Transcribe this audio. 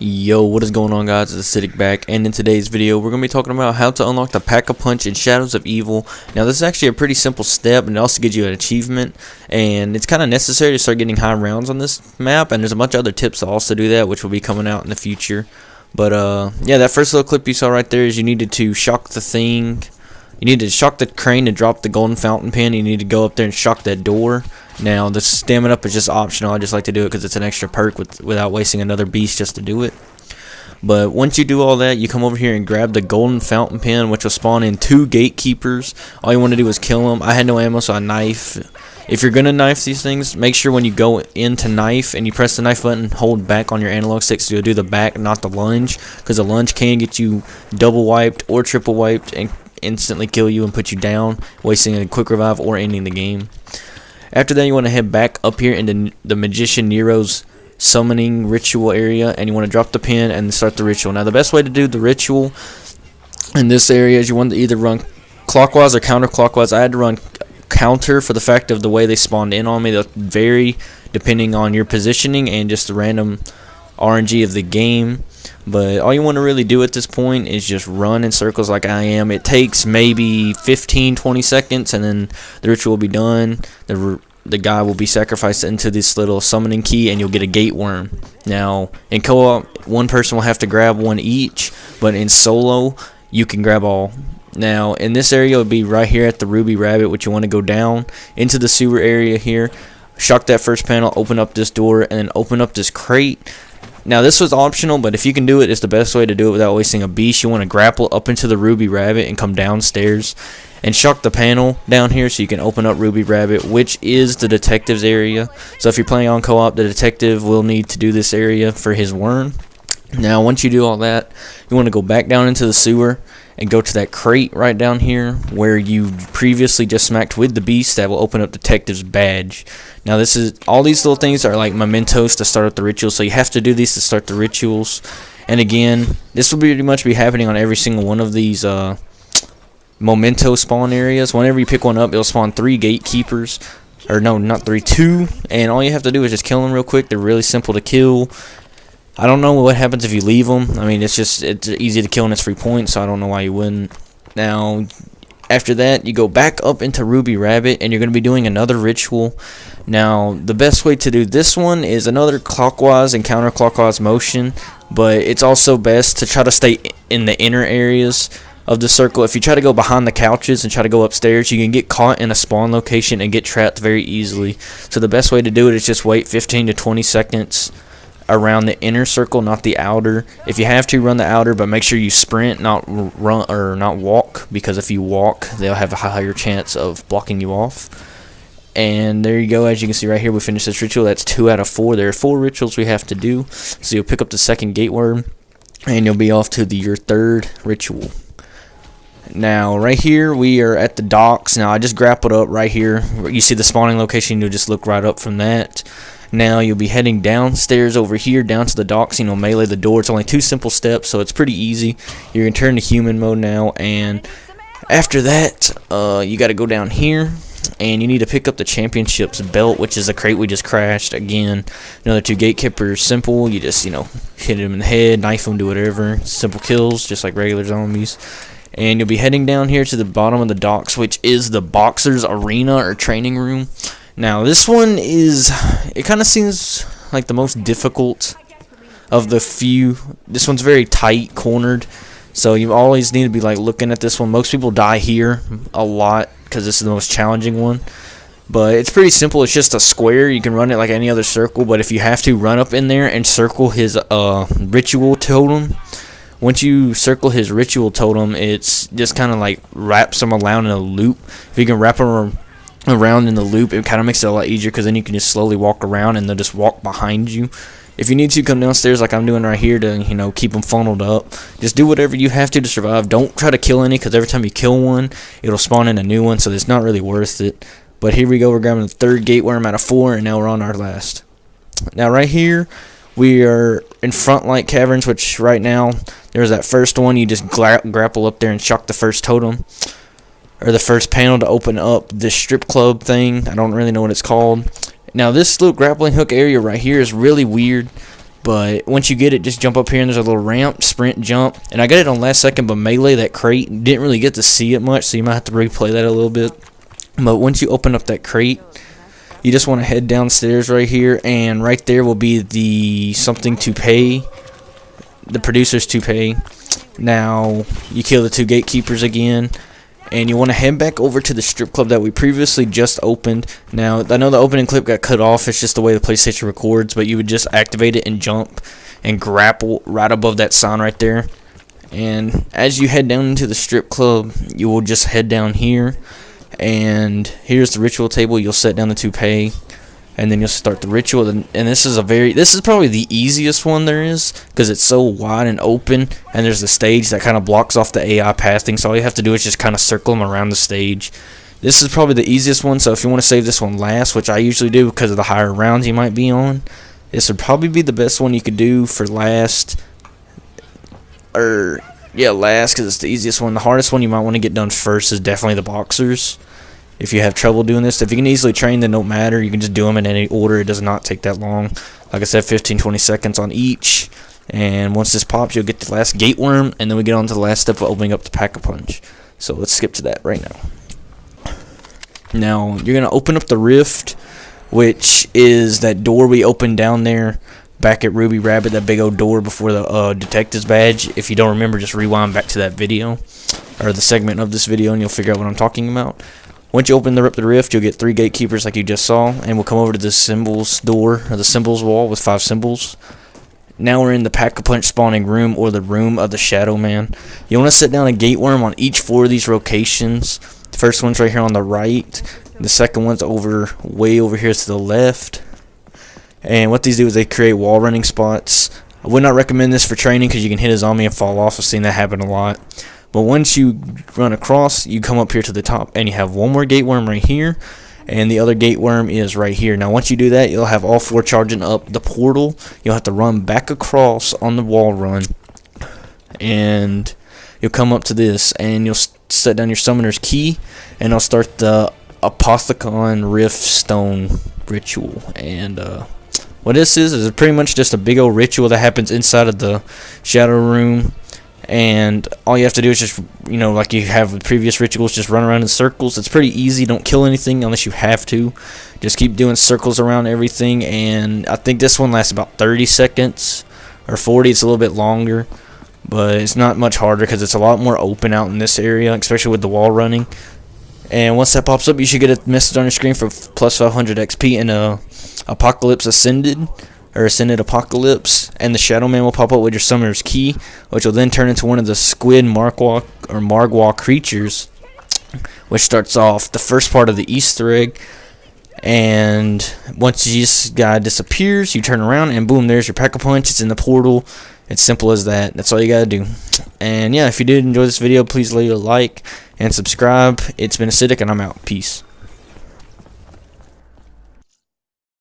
Yo, what is going on, guys? It's Acidic back, and in today's video we're going to be talking about how to unlock the Pack-a-Punch in Shadows of Evil. Now this is actually a pretty simple step, and it also gives you an achievement, and it's kind of necessary to start getting high rounds on this map, and there's a bunch of other tips to also do that, which will be coming out in the future. But yeah, that first little clip you saw right there is you needed to shock the thing. You need to shock the crane to drop the golden fountain pen. You need to go up there and shock that door. Now, the stamina up is just optional. I just like to do it because it's an extra perk without wasting another beast just to do it. But once you do all that, you come over here and grab the golden fountain pen, which will spawn in 2 gatekeepers. All you want to do is kill them. I had no ammo, so I knife. If you're going to knife these things, make sure when you go into knife and you press the knife button, hold back on your analog stick so you'll do the back, not the lunge. Because the lunge can get you double wiped or triple wiped and instantly kill you and put you down, wasting a quick revive or ending the game. After that, you want to head back up here into the Magician Nero's summoning ritual area, and you want to drop the pin and start the ritual. Now the best way to do the ritual in this area is you want to either run clockwise or counterclockwise. I had to run counter for the fact of the way they spawned in on me. They'll vary depending on your positioning and just the random RNG of the game. But all you want to really do at this point is just run in circles like I am. It takes maybe 15-20 seconds, and then the ritual will be done. The guy will be sacrificed into this little summoning key, and you'll get a gate worm. Now, in co-op, one person will have to grab one each, but in solo, you can grab all. Now, in this area, it will be right here at the Ruby Rabbit, which you want to go down into the sewer area here. Shock that first panel, open up this door, and then open up this crate. Now this was optional, but if you can do it, it's the best way to do it without wasting a beast. You want to grapple up into the Ruby Rabbit and come downstairs and shock the panel down here so you can open up Ruby Rabbit, which is the detective's area. So if you're playing on co-op, the detective will need to do this area for his worm. Now once you do all that, you want to go back down into the sewer and go to that crate right down here where you previously just smacked with the beast. That will open up detective's badge. Now this is all these little things are like mementos to start up the rituals, so you have to do these to start the rituals. And again, this will pretty much be happening on every single one of these memento spawn areas. Whenever you pick one up, it'll spawn 3 gatekeepers, or no, not 3, 2, and all you have to do is just kill them real quick. They're really simple to kill. I don't know what happens if you leave them. I mean, it's easy to kill and it's free points, so I don't know why you wouldn't. Now, after that, you go back up into Ruby Rabbit, and you're going to be doing another ritual. Now, the best way to do this one is another clockwise and counterclockwise motion, but it's also best to try to stay in the inner areas of the circle. If you try to go behind the couches and try to go upstairs, you can get caught in a spawn location and get trapped very easily. So the best way to do it is just wait 15 to 20 seconds around the inner circle, not the outer. If you have to, run the outer, but make sure you sprint, not run or not walk, because if you walk, they'll have a higher chance of blocking you off. And there you go. As you can see right here, we finished this ritual. That's 2 out of 4. There are 4 rituals we have to do. So you'll pick up the second gate worm, and you'll be off to your 3rd ritual. Now, right here, we are at the docks. Now, I just grappled up right here. You see the spawning location. You'll just look right up from that. Now, you'll be heading downstairs over here, down to the docks, and you'll melee the door. It's only 2 simple steps, so it's pretty easy. You're going to turn to human mode now, and after that, you got to go down here, and you need to pick up the championship's belt, which is a crate we just crashed. Again, another 2 gatekeepers, simple. You just, hit him in the head, knife him, do whatever. Simple kills, just like regular zombies. And you'll be heading down here to the bottom of the docks, which is the boxer's arena or training room. Now, this one it kind of seems like the most difficult of the few. This one's very tight, cornered, so you always need to be like looking at this one. Most people die here a lot because this is the most challenging one. But it's pretty simple. It's just a square. You can run it like any other circle, but if you have to, run up in there and circle his ritual totem. Once you circle his ritual totem, it's just kind of like wraps him around in a loop. If you can wrap him around in the loop, it kind of makes it a lot easier, because then you can just slowly walk around and they'll just walk behind you. If you need to, come downstairs like I'm doing right here to keep them funneled up. Just do whatever you have to survive. Don't try to kill any, because every time you kill one, it'll spawn in a new one, so it's not really worth it. But here we go. We're grabbing the 3rd gate worm out of 4, and now we're on our last. Now right here, we are in Frontlight Caverns, which right now, there's that first one. You just grapple up there and shock the first totem, or the first panel, to open up this strip club thing. I don't really know what it's called. Now this little grappling hook area right here is really weird. But once you get it, just jump up here and there's a little ramp, sprint, jump. And I got it on last second, but melee, that crate, didn't really get to see it much, so you might have to replay that a little bit. But once you open up that crate, you just want to head downstairs right here, and right there will be the something to pay, the producer's to pay. Now, you kill the 2 gatekeepers again, and you want to head back over to the strip club that we previously just opened. Now, I know the opening clip got cut off, it's just the way the PlayStation records, but you would just activate it and jump and grapple right above that sign right there. And as you head down into the strip club, you will just head down here, and here's the ritual table. You'll set down the to pay, and then you'll start the ritual. And this is probably the easiest one there is, because it's so wide and open, and there's the stage that kind of blocks off the AI pathing, so all you have to do is just kind of circle them around the stage. This is probably the easiest one, so if you want to save this one last, which I usually do because of the higher rounds you might be on, this would probably be the best one you could do for last. Last, because it's the easiest one. The hardest one you might want to get done first is definitely the boxers. If you have trouble doing this, if you can easily train, then don't matter. You can just do them in any order. It does not take that long. Like I said, 15-20 seconds on each. And once this pops, you'll get the last gate worm, and then we get on to the last step of opening up the Pack-a-Punch. So let's skip to that right now. Now, you're going to open up the rift, which is that door we opened down there back at Ruby Rabbit, that big old door before the detective's badge. If you don't remember, just rewind back to that video, or the segment of this video, and you'll figure out what I'm talking about. Once you open up the rift, you'll get 3 gatekeepers like you just saw, and we'll come over to the symbols door, or the symbols wall with 5 symbols. Now we're in the Pack-a-Punch spawning room, or the room of the Shadow Man. You want to set down a gate worm on each 4 of these locations. The first one's right here on the right. The second one's way over here to the left. And what these do is they create wall running spots. I would not recommend this for training because you can hit a zombie and fall off. I've seen that happen a lot. But once you run across, you come up here to the top, and you have 1 more gate worm right here, and the other gate worm is right here. Now once you do that, you'll have all 4 charging up the portal. You'll have to run back across on the wall run, and you'll come up to this, and you'll set down your summoner's key, and I'll start the Apothecon Rift Stone ritual. And what this is pretty much just a big old ritual that happens inside of the shadow room. And all you have to do is just, like you have with previous rituals, just run around in circles. It's pretty easy. Don't kill anything unless you have to. Just keep doing circles around everything. And I think this one lasts about 30 seconds or 40. It's a little bit longer, but it's not much harder because it's a lot more open out in this area, especially with the wall running. And once that pops up, you should get a message on your screen for plus 500 XP and Apocalypse Ascended, or Ascended Apocalypse, and the Shadow Man will pop up with your summoner's key, which will then turn into one of the squid Margwa creatures, which starts off the first part of the Easter egg. And once this guy disappears, you turn around and boom, there's your Pack-a-Punch. It's in the portal. It's simple as that. That's all you gotta do. And yeah, if you did enjoy this video, please leave a like and subscribe. It's been Acidic, and I'm out. Peace.